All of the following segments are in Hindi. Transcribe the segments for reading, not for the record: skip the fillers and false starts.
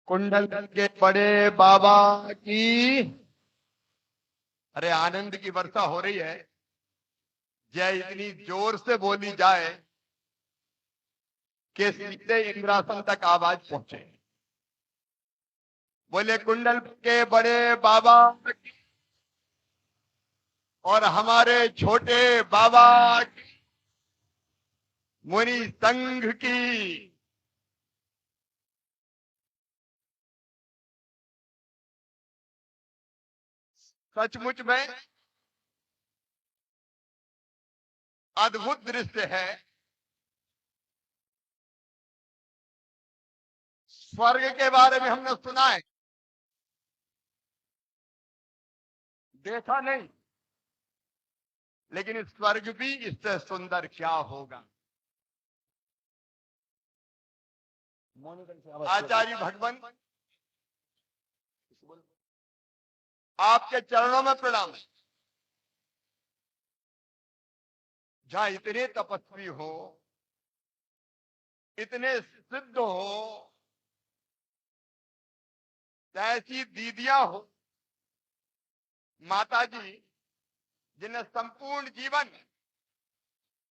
कुंडल के बड़े बाबा की। अरे आनंद की वर्षा हो रही है। जय इतनी जोर से बोली जाए कि सीधे इंद्रासन तक आवाज पहुंचे। बोले कुंडल के बड़े बाबा की और हमारे छोटे बाबा की, मुनि संघ की। सचमुच में अद्भुत दृश्य है। स्वर्ग के बारे में हमने सुना है, देखा नहीं, लेकिन स्वर्ग भी इससे सुंदर क्या होगा। आचार्य भगवान आपके चरणों में प्रणाम है। जहां इतने तपस्वी हो, इतने सिद्ध हो, ऐसी दीदियां हो, माता जी, जिन्हें संपूर्ण जीवन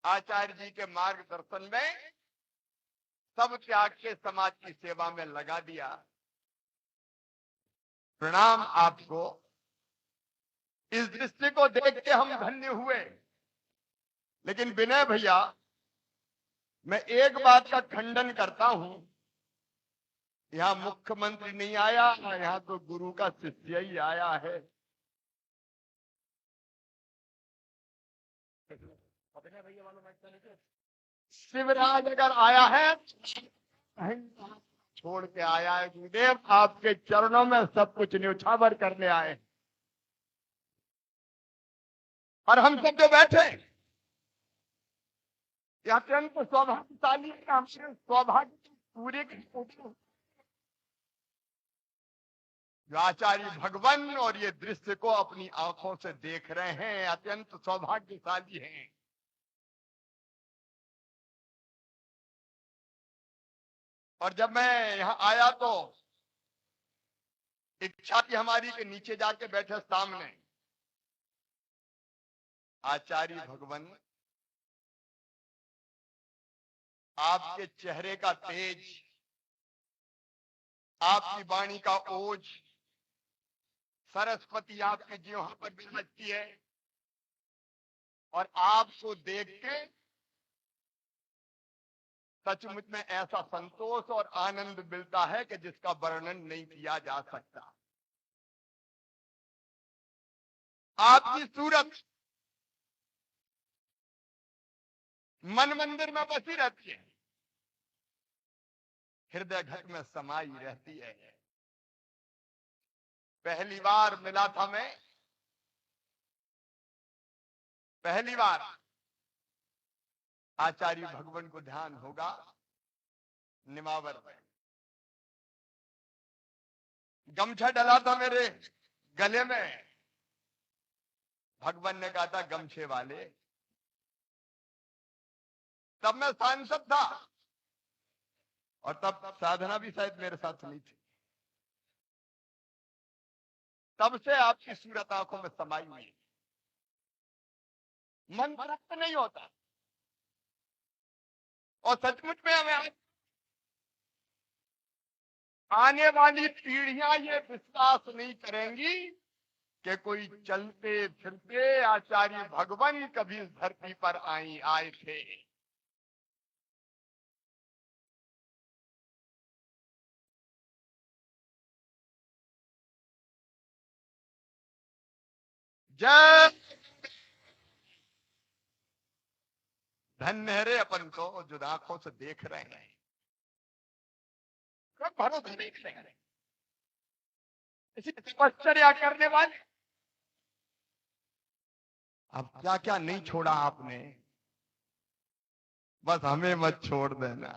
आचार्य जी के मार्गदर्शन में सब त्याग के समाज की सेवा में लगा दिया। प्रणाम आपको। इस दृश्य को देख के हम धन्य हुए। लेकिन विनय भैया, मैं एक बात का खंडन करता हूं, यहाँ मुख्यमंत्री नहीं आया, यहाँ तो गुरु का शिष्य ही आया है। शिवराज अगर आया है, छोड़ के आया है। गुरुदेव आपके चरणों में सब कुछ न्यौछावर करने आए। और हम सब जो बैठे, ये अत्यंत सौभाग्यशाली है। हमने सौभाग्य पूरे जो आचार्य भगवान और ये दृश्य को अपनी आंखों से देख रहे हैं, अत्यंत सौभाग्यशाली हैं। और जब मैं यहाँ आया तो इच्छा थी हमारी कि नीचे जाके बैठे सामने। आचार्य भगवान, आपके चेहरे का तेज, आपकी वाणी का ओज, सरस्वती आपके जीवन पर विराजती है। और आपको देख के सचमुच में ऐसा संतोष और आनंद मिलता है कि जिसका वर्णन नहीं किया जा सकता। आपकी सूरत मन मंदिर में बसी रहती है, हृदय घट में समाई रहती है। पहली बार मिला था मैं, पहली बार आचार्य भगवान को ध्यान होगा निमावर में। गमछा डला था मेरे गले में। भगवान ने कहा था गमछे वाले। तब मैं सांसद था और तब साधना भी शायद मेरे साथ नहीं थी। तब से आपकी सूरत आंखों में समाई हुई। मन तृप्त नहीं होता। और सचमुच में हमें आने वाली पीढ़ियां ये विश्वास नहीं करेंगी कि कोई चलते फिरते आचार्य भगवान कभी इस धरती पर आए थे। जय धन्य है रे अपन को जो आंखों से देख रहे हैं। भरोसा देख रहे हैं, इसी तपश्चर्या करने वाले। अब क्या क्या नहीं छोड़ा आपने, बस हमें मत छोड़ देना।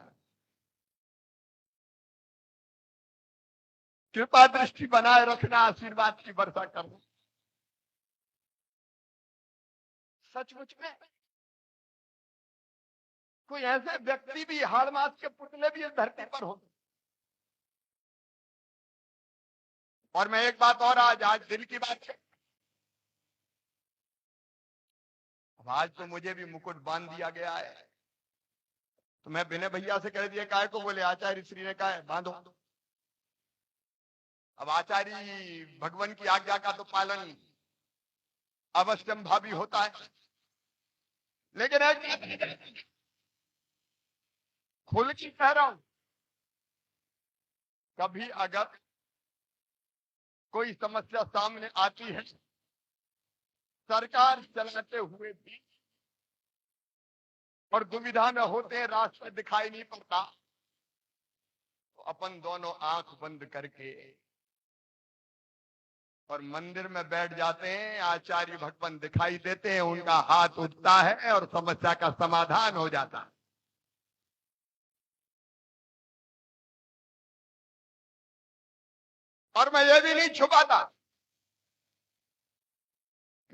कृपा दृष्टि बनाए रखना, आशीर्वाद की वर्षा करना। सचमुच में कोई ऐसे व्यक्ति भी, हाड़ मास के पुतले भी इस धरती पर होते। और मैं एक बात और आज दिल की बात है, आज तो मुझे भी मुकुट बांध दिया गया है, तो मैं विनय भैया से कह दिया, काय को बोले, आचार्य श्री ने कहा है बांधो। अब आचार्य भगवान की आज्ञा का तो पालन अवश्यम भावी होता है, लेकिन एक खुल के कह रहा हूं, कभी अगर कोई समस्या सामने आती है सरकार चलाते हुए भी और दुविधा में होते हैं, रास्ता दिखाई नहीं पड़ता, तो अपन दोनों आंख बंद करके और मंदिर में बैठ जाते हैं, आचार्य भगवान दिखाई देते हैं, उनका हाथ उठता है और समस्या का समाधान हो जाता है। और मैं ये भी नहीं छुपाता,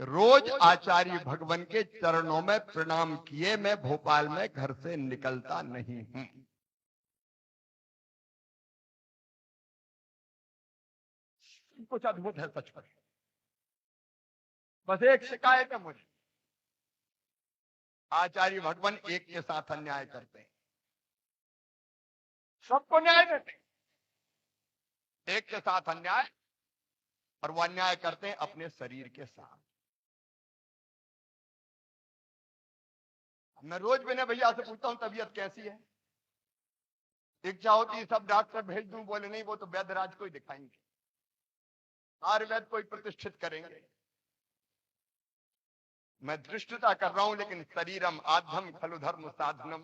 रोज आचार्य भगवान के चरणों में प्रणाम किए मैं भोपाल में घर से निकलता नहीं हूं। कुछ अद्भुत है सच में। बस एक शिकायत है मुझे, आचार्य भगवान एक के साथ अन्याय करते हैं, सबको न्याय देते हैं, एक के साथ अन्याय, और वो अन्याय करते हैं अपने शरीर के साथ। मैं रोज विनय भैया से पूछता हूं तबीयत कैसी है, इच्छा होती सब डॉक्टर भेज दूं, बोले नहीं वो तो वैद्यराज को ही दिखाएंगे, आयुर्वेद को ही प्रतिष्ठित करेंगे। मैं दृष्टता कर रहा हूं, लेकिन शरीरम आधम खलु धर्म साधनम,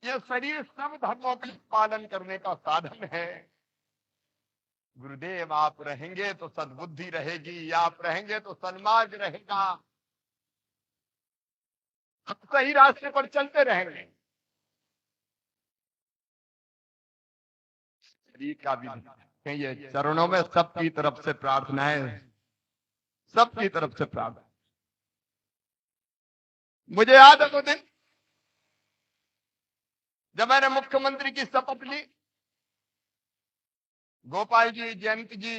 ये शरीर सब धर्मों का पालन करने का साधन है। गुरुदेव आप रहेंगे तो सद्बुद्धि रहेगी, आप रहेंगे तो सन्मार्ग रहेगा, हम सही रास्ते पर चलते रहेंगे। शरीर का भी ये चरणों में सबकी तरफ से प्रार्थना है, सबकी तरफ से प्रार्थना। मुझे याद है वो दिन जब मैंने मुख्यमंत्री की शपथ ली, गोपाल जी, जयंत जी,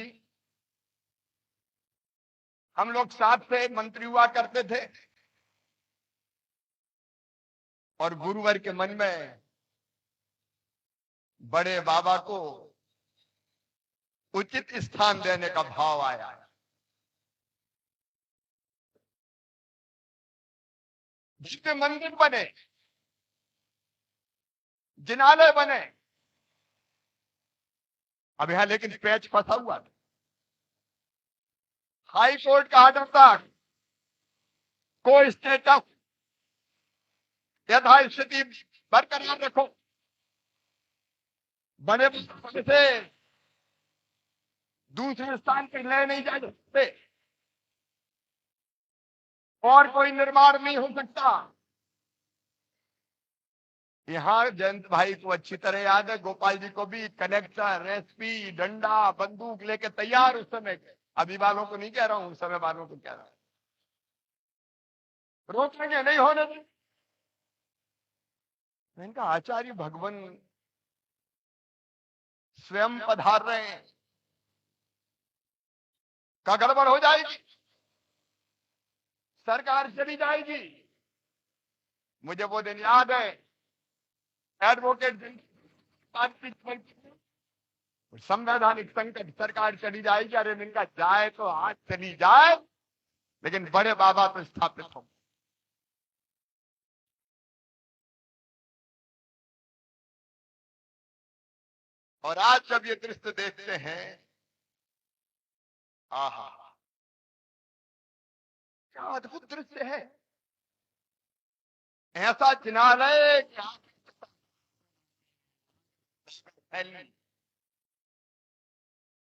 हम लोग साथ से मंत्री हुआ करते थे, और गुरुवर के मन में बड़े बाबा को उचित स्थान देने का भाव आया। जितने मंदिर बने, जिनालय बने, अब यहां लेकिन पैच फंसा हुआ था, हाई कोर्ट का आर्डर था, को स्टेटस यथास्थिति बरकरार रखो, बने से दूसरे स्थान पर ले नहीं जा सकते, और कोई निर्माण नहीं हो सकता। यहां जयंत भाई को अच्छी तरह याद है, गोपाल जी को भी, कलेक्टर, एसपी डंडा बंदूक लेके तैयार उस समय के, अभी वालों को नहीं कह रहा हूं, उस समय वालों को कह रहा हूं, रोकेंगे नहीं होने दें। इनका आचार्य भगवान स्वयं पधार रहे हैं, का गड़बड़ हो जाएगी, सरकार चली जाएगी। मुझे वो दिन याद है, एडवोकेट संवैधानिक संकट, सरकार चली जाएगी, अरे इनका जाए तो आज चली जाए, लेकिन बड़े बाबा तो स्थापित हो। और आज जब ये दृश्य देखते हैं, आहा क्या अद्भुत दृश्य है, ऐसा जिनालय क्या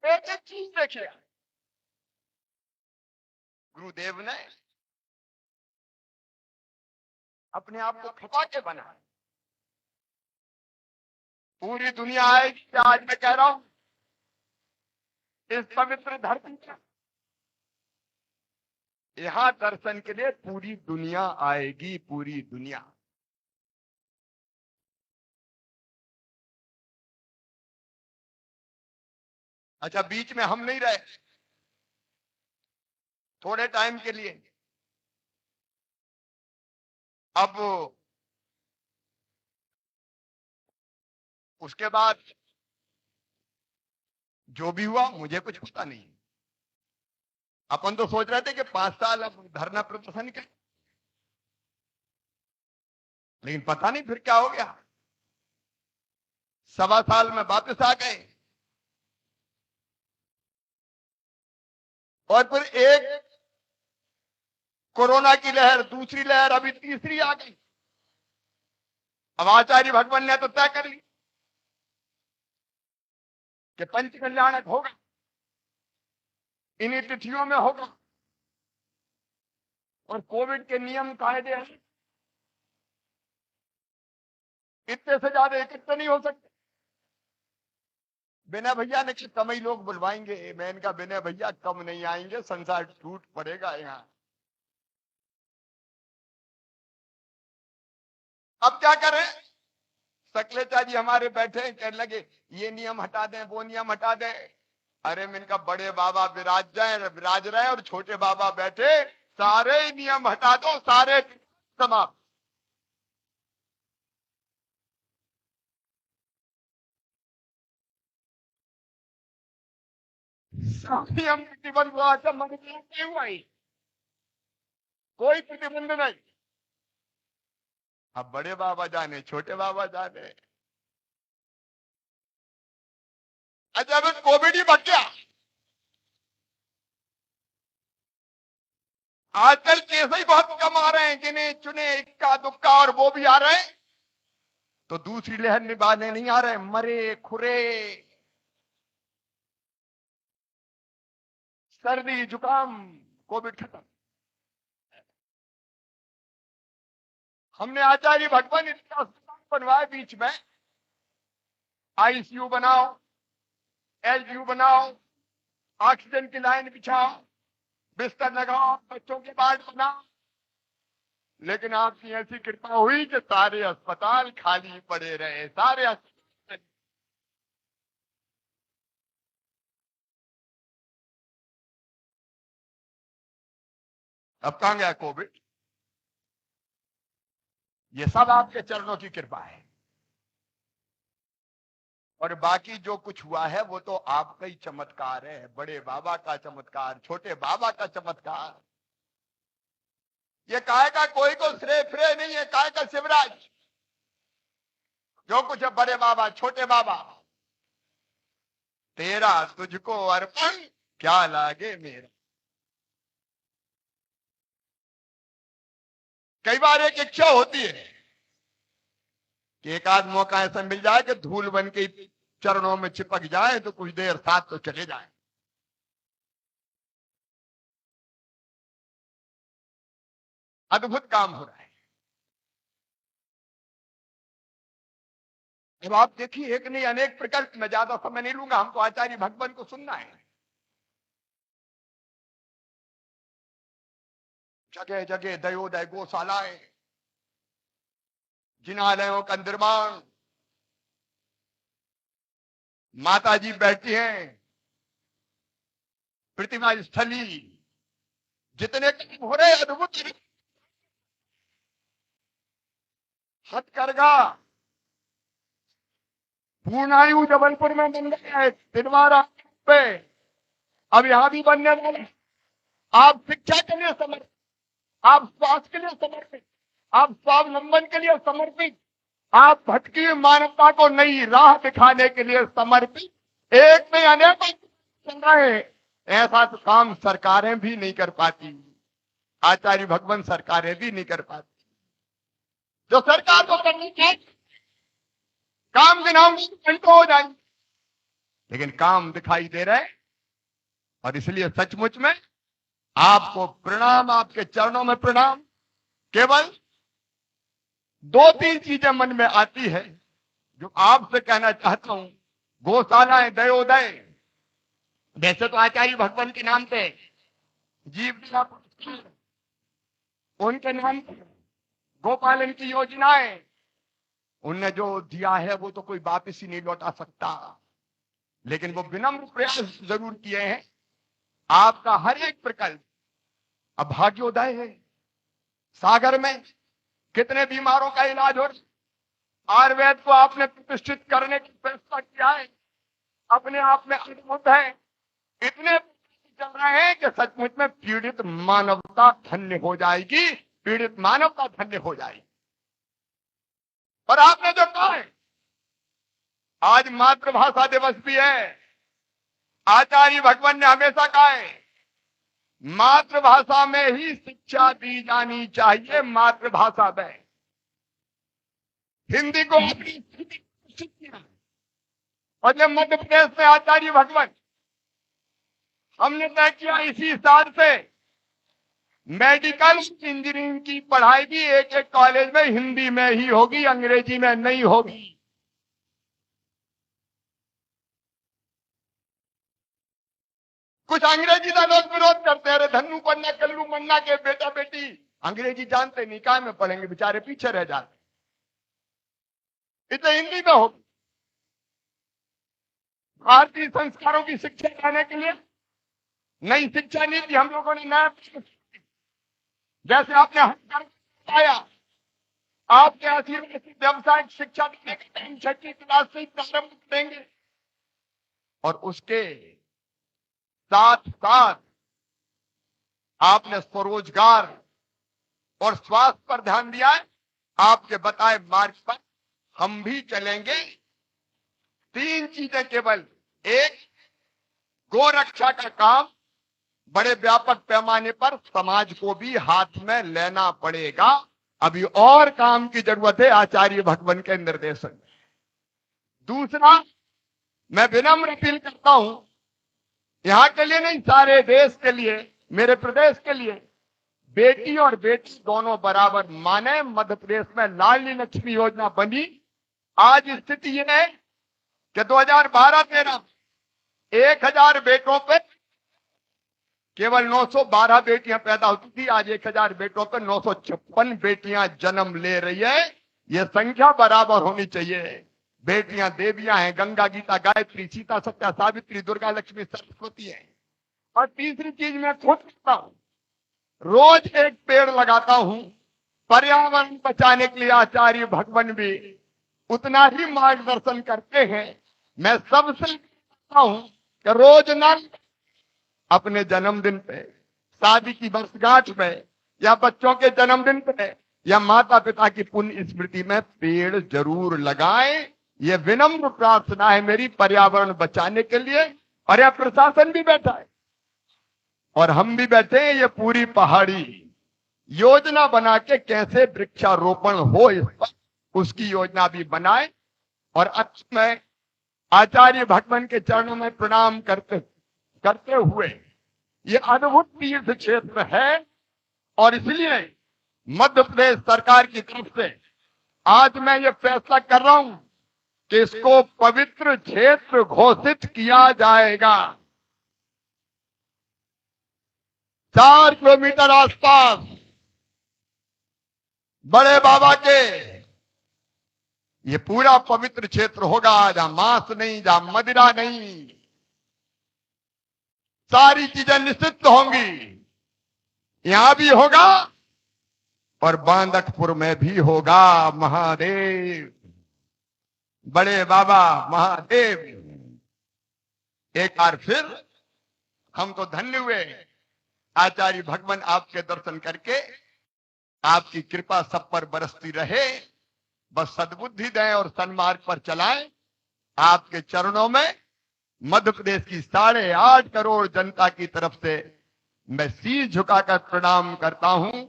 एक एक चीज देखिए, गुरुदेव ने अपने आप को खपा के बनाया। पूरी दुनिया आएगी, आज मैं कह रहा हूं, इस पवित्र धरती पर यहां दर्शन के लिए पूरी दुनिया आएगी, पूरी दुनिया। अच्छा, बीच में हम नहीं रहे, थोड़े टाइम के लिए। अब उसके बाद जो भी हुआ मुझे कुछ पता नहीं। अपन तो सोच रहे थे कि 5 साल अब धरना प्रदर्शन के, लेकिन पता नहीं फिर क्या हो गया। 1.25 साल में वापस आ गए, और फिर एक कोरोना की लहर, दूसरी लहर, अभी तीसरी आ गई। अब आचार्य भगवान ने तो तय कर ली कि पंच कल्याणक होगा, इन्हीं तिथियों में होगा, और कोविड के नियम कायदे हैं, इतने से ज्यादा इकट्ठे नहीं हो सकते। विनय भैया ने कि कम ही लोग बुलवाएंगे। मैं इनका विनय भैया कम नहीं आएंगे, संसार टूट पड़ेगा यहाँ। अब क्या करें? सकलेचा जी हमारे बैठे कहने लगे ये नियम हटा दें, वो नियम हटा दें। अरे मैं इनका बड़े बाबा विराज रहे और छोटे बाबा बैठे, सारे नियम हटा दो, सारे समाप्त। नियम प्रतिबंध हुआ, अच्छा मन नहीं हुआ ही, कोई प्रतिबंध नहीं। अब बड़े बाबा जाने, छोटे बाबा जाने। अच्छा, अब कोविड ही बढ़ गया। आजकल केस ही बहुत कम आ रहे हैं, गिने चुने इक्का दुक्का, और वो भी आ रहे हैं तो दूसरी लहर निभाने नहीं आ रहे, मरे खुरे, सर्दी जुकाम, कोविड खत्म। हमने आचार्य भगवान इतना अस्पताल बनवाए बीच में, आईसीयू बनाओ, एलजीयू बनाओ, ऑक्सीजन की लाइन बिछाओ, बिस्तर लगाओ, बच्चों के वार्ड बनाओ, लेकिन आपकी ऐसी कृपा हुई कि सारे अस्पताल खाली पड़े रहे, सारे अस्पताल। अब कहां गया कोविड? ये सब आपके चरणों की कृपा है, और बाकी जो कुछ हुआ है वो तो आपका ही चमत्कार है, बड़े बाबा का चमत्कार, छोटे बाबा का चमत्कार। ये काय का कोई को श्रेय फ्रेय नहीं है, काय का शिवराज, जो कुछ है बड़े बाबा छोटे बाबा। तेरा तुझको अर्पण, क्या लागे मेरा। कई बार एक इच्छा होती है कि एक आध मौका ऐसा मिल जाए कि धूल बन के चरणों में चिपक जाए तो कुछ देर साथ तो चले जाए। अद्भुत काम हो रहा है। अब आप देखिए, एक नहीं अनेक प्रकल्प, में ज्यादा समय नहीं लूंगा, हमको आचार्य भगवान को सुनना है। जगह जगह दयोदय गौशालाएं, जिनालयों का निर्माण, माता जी बैठी हैं, प्रतिमा स्थली, जितने काम हो रहे अद्भुत। हथकरघा पूर्णायु जबलपुर में बन गया है, दिलवारा पे, अब यहां भी बनने वाले। आप शिक्षा के लिए समर्पित, आप स्वास्थ्य के लिए समर्पित, आप स्वावलंबन के लिए समर्पित, आप भटकी हुई मानवता को नई राह दिखाने के लिए समर्पित। एक में अनेक चल रहे हैं, ऐसा तो काम सरकारें भी नहीं कर पाती, आचार्य भगवान सरकारें भी नहीं कर पाती। जो सरकार को करनी चाहिए, काम गिनाऊंगी घंटों हो जाएंगे, लेकिन काम दिखाई दे रहे। और इसलिए सचमुच में आपको प्रणाम, आपके चरणों में प्रणाम। केवल 2-3 चीजें मन में आती है जो आपसे कहना चाहता हूं। गौशालाएं, दयोदय, वैसे तो आचार्य भगवान के नाम पे जीव उनके नाम पे गोपालन की योजनाएं, उनने जो दिया है वो तो कोई वापिस ही नहीं लौटा सकता। लेकिन वो विनम्र प्रयास जरूर किए हैं। आपका हर एक प्रकल्प अब भाग्योदय है। सागर में कितने बीमारों का इलाज हो रहा है। आयुर्वेद को आपने प्रतिष्ठित करने की फैसला किया है, अपने आप में अद्भुत है। इतने चल रहे हैं कि सचमुच में पीड़ित मानवता धन्य हो जाएगी, पीड़ित मानवता धन्य हो जाएगी। और आपने जो कहा है, आज मातृभाषा दिवस भी है। आचार्य भगवान ने हमेशा कहा है मातृभाषा में ही शिक्षा दी जानी चाहिए। मातृभाषा में हिंदी को अपनी स्थिति घोषित किया। और जब मध्य प्रदेश में आचार्य भगवान हमने तय किया इसी साल से मेडिकल इंजीनियरिंग की पढ़ाई भी एक एक कॉलेज में हिंदी में ही होगी, अंग्रेजी में नहीं होगी। कुछ अंग्रेजी का लोग विरोध करते हैं, धन्नू पन्ना कल्लू मन्ना के बेटा बेटी अंग्रेजी जानते नहीं, काय में पढ़ेंगे, बेचारे पीछे रह जाते। इसे हिंदी में होगी। भारतीय संस्कारों की शिक्षा देने के लिए नई शिक्षा नीति हम लोगों ने नया, जैसे आपने बताया, आपके आशीर्वाद से व्यावसायिक शिक्षा देने का टाइम 6वीं क्लास से ही प्रारंभ करेंगे। और उसके साथ साथ आपने स्वरोजगार और स्वास्थ्य पर ध्यान दिया है। आपके बताए मार्ग पर हम भी चलेंगे। 3 चीजें केवल, एक, गो रक्षा का काम बड़े व्यापक पैमाने पर समाज को भी हाथ में लेना पड़ेगा। अभी और काम की जरूरत है आचार्य भगवान के निर्देशन में। दूसरा, मैं विनम्र अपील करता हूं, यहां के लिए नहीं, सारे देश के लिए, मेरे प्रदेश के लिए, बेटी और बेटी दोनों बराबर माने। मध्य प्रदेश में लाडली लक्ष्मी योजना बनी। आज स्थिति यह है कि 2012-13 1000 बेटों पे केवल 912 बेटियां पैदा होती थी। आज 1000 बेटों पे 956 बेटियां जन्म ले रही है। यह संख्या बराबर होनी चाहिए। बेटियां देवियां हैं, गंगा, गीता, गायत्री, सीता, सत्या, सावित्री, दुर्गा, लक्ष्मी, सरस्वती है। और तीसरी चीज मैं खुद करता हूं, रोज एक पेड़ लगाता हूं। पर्यावरण बचाने के लिए आचार्य भगवान भी उतना ही मार्गदर्शन करते हैं। मैं सबसे कहता हूं कि रोज ना अपने जन्मदिन पे, शादी की वर्षगांठ पे, या बच्चों के जन्मदिन पे, या माता पिता की पुण्य स्मृति में पेड़ जरूर लगाएं। ये विनम्र प्रार्थना है मेरी पर्यावरण बचाने के लिए। और यह प्रशासन भी बैठा है और हम भी बैठे हैं। ये पूरी पहाड़ी योजना बना के कैसे वृक्षारोपण हो, इस पर उसकी योजना भी बनाए। और मैं आचार्य भगवान के चरणों में प्रणाम करते हुए, ये अद्भुत तीर्थ क्षेत्र है और इसलिए मध्य प्रदेश सरकार की तरफ से आज मैं ये फैसला कर रहा हूं कि इसको पवित्र क्षेत्र घोषित किया जाएगा। 4 किलोमीटर आसपास बड़े बाबा के ये पूरा पवित्र क्षेत्र होगा, जहां मांस नहीं, जहां मदिरा नहीं, सारी चीजें निषिद्ध होंगी। यहां भी होगा और बांदकपुर में भी होगा। महादेव, बड़े बाबा महादेव, एक बार फिर हम तो धन्य हुए आचार्य भगवान आपके दर्शन करके। आपकी कृपा सब पर बरसती रहे, बस सद्बुद्धि दें और सन्मार्ग पर चलाएं। आपके चरणों में मध्य प्रदेश की 8.5 करोड़ जनता की तरफ से मैं शीश झुकाकर प्रणाम करता हूं।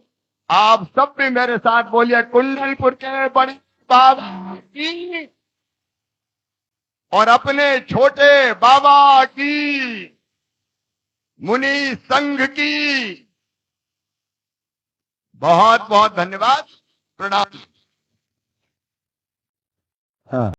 आप सब भी मेरे साथ बोलिए, कुंडलपुर के बड़े बाबा की और अपने छोटे बाबा की, मुनि संघ की बहुत बहुत धन्यवाद, प्रणाम। हाँ।